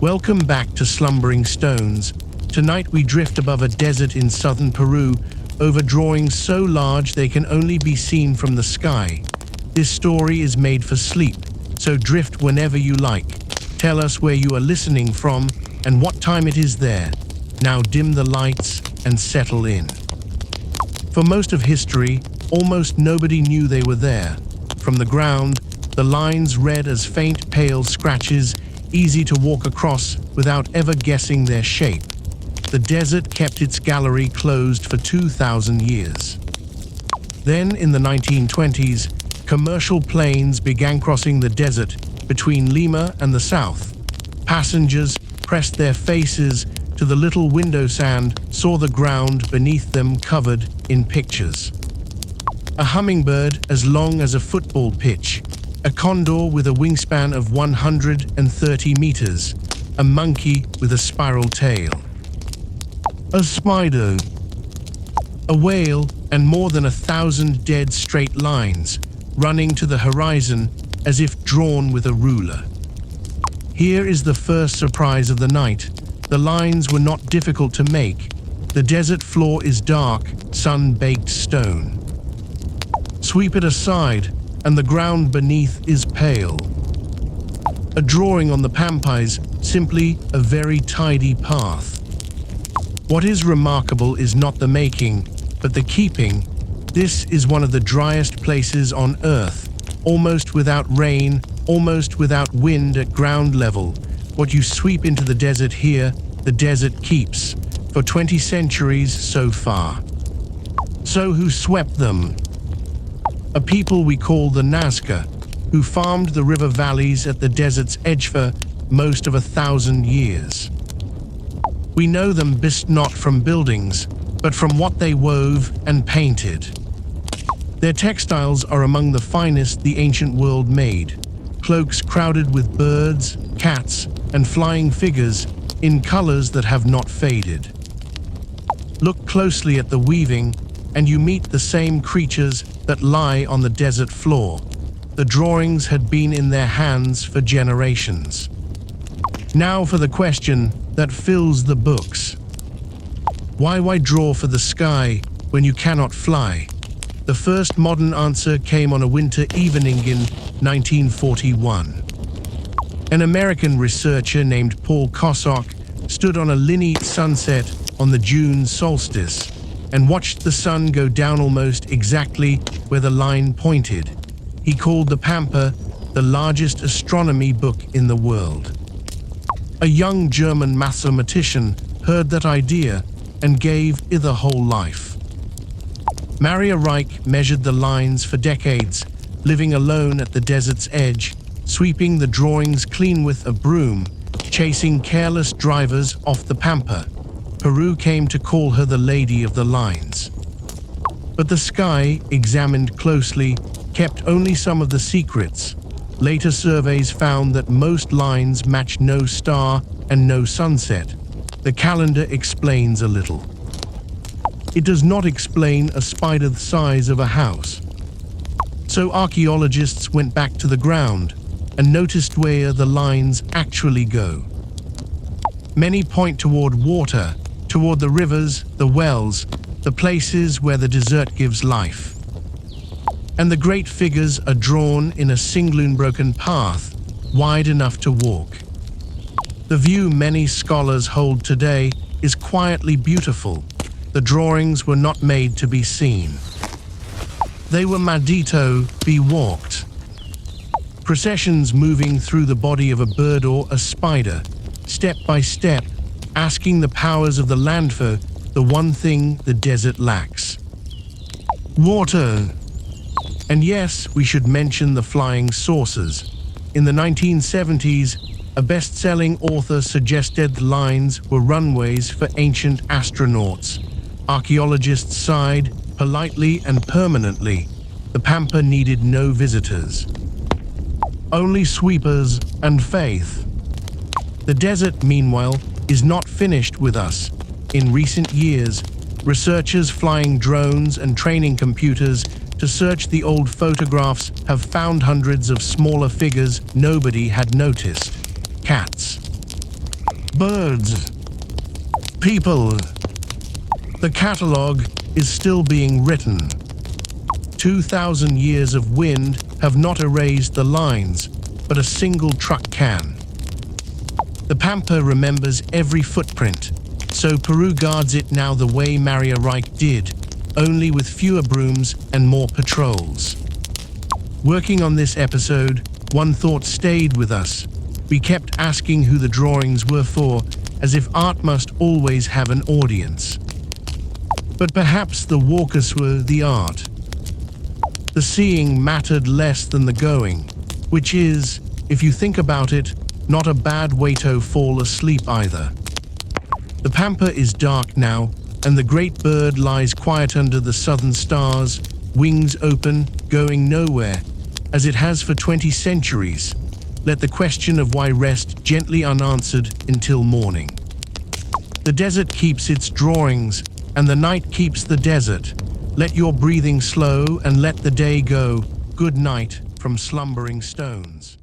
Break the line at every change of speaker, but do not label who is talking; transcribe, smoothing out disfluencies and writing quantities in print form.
Welcome back to Slumbering Stones. Tonight we drift above a desert in southern Peru, over drawings so large they can only be seen from the sky. This story is made for sleep, so drift whenever you like. Tell us where you are listening from and what time it is there. Now dim the lights and settle in. For most of history, almost nobody knew they were there. From the ground, the lines read as faint, pale scratches, easy to walk across without ever guessing their shape. The desert kept its gallery closed for 2,000 years. Then, in the 1920s, commercial planes began crossing the desert between Lima and the south. Passengers pressed their faces to the little window sand, saw the ground beneath them covered in pictures. A hummingbird as long as a football pitch, a condor with a wingspan of 130 meters, a monkey with a spiral tail, a spider, a whale, and more than 1,000 dead straight lines running to the horizon as if drawn with a ruler. Here is the first surprise of the night. The lines were not difficult to make. The desert floor is dark, sun-baked stone. Sweep it aside, and the ground beneath is pale. A drawing on the pampas, simply a very tidy path. What is remarkable is not the making, but the keeping. This is one of the driest places on Earth, almost without rain, almost without wind at ground level. What you sweep into the desert here, the desert keeps, for 20 centuries so far. So who swept them? A people we call the Nazca, who farmed the river valleys at the desert's edge for most of 1,000 years. We know them best not from buildings, but from what they wove and painted. Their textiles are among the finest the ancient world made, cloaks crowded with birds, cats, and flying figures in colors that have not faded. Look closely at the weaving, and you meet the same creatures that lie on the desert floor. The drawings had been in their hands for generations. Now for the question that fills the books. Why draw for the sky when you cannot fly? The first modern answer came on a winter evening in 1941. An American researcher named Paul Kosok stood on a linear sunset on the June solstice and watched the sun go down almost exactly where the line pointed. He called the Pampa the largest astronomy book in the world. A young German mathematician heard that idea and gave it a whole life. Maria Reich measured the lines for decades, living alone at the desert's edge, sweeping the drawings clean with a broom, chasing careless drivers off the Pampa. Peru came to call her the Lady of the Lines. But the sky, examined closely, kept only some of the secrets. Later surveys found that most lines match no star and no sunset. The calendar explains a little. It does not explain a spider the size of a house. So archaeologists went back to the ground and noticed where the lines actually go. Many point toward water, toward the rivers, the wells, the places where the desert gives life. And the great figures are drawn in a single unbroken path, wide enough to walk. The view many scholars hold today is quietly beautiful. The drawings were not made to be seen. They were maldito, be walked. Processions moving through the body of a bird or a spider, step by step, asking the powers of the land for the one thing the desert lacks: water. And yes, we should mention the flying saucers. In the 1970s, a best-selling author suggested the lines were runways for ancient astronauts. Archaeologists sighed, politely and permanently. The Pampa needed no visitors, only sweepers and faith. The desert, meanwhile, is not finished with us. In recent years, researchers flying drones and training computers to search the old photographs have found hundreds of smaller figures nobody had noticed. Cats. birds, people. The catalogue is still being written. 2,000 years of wind have not erased the lines, but a single truck can. The Pampa remembers every footprint, so Peru guards it now the way Maria Reich did, only with fewer brooms and more patrols. Working on this episode, one thought stayed with us. We kept asking who the drawings were for, as if art must always have an audience. But perhaps the walkers were the art. The seeing mattered less than the going, which is, if you think about it, not a bad way to fall asleep either. The Pampa is dark now, and the great bird lies quiet under the southern stars, wings open, going nowhere, as it has for 20 centuries. Let the question of why rest gently unanswered until morning. The desert keeps its drawings, and the night keeps the desert. Let your breathing slow and let the day go. Good night from slumbering stones.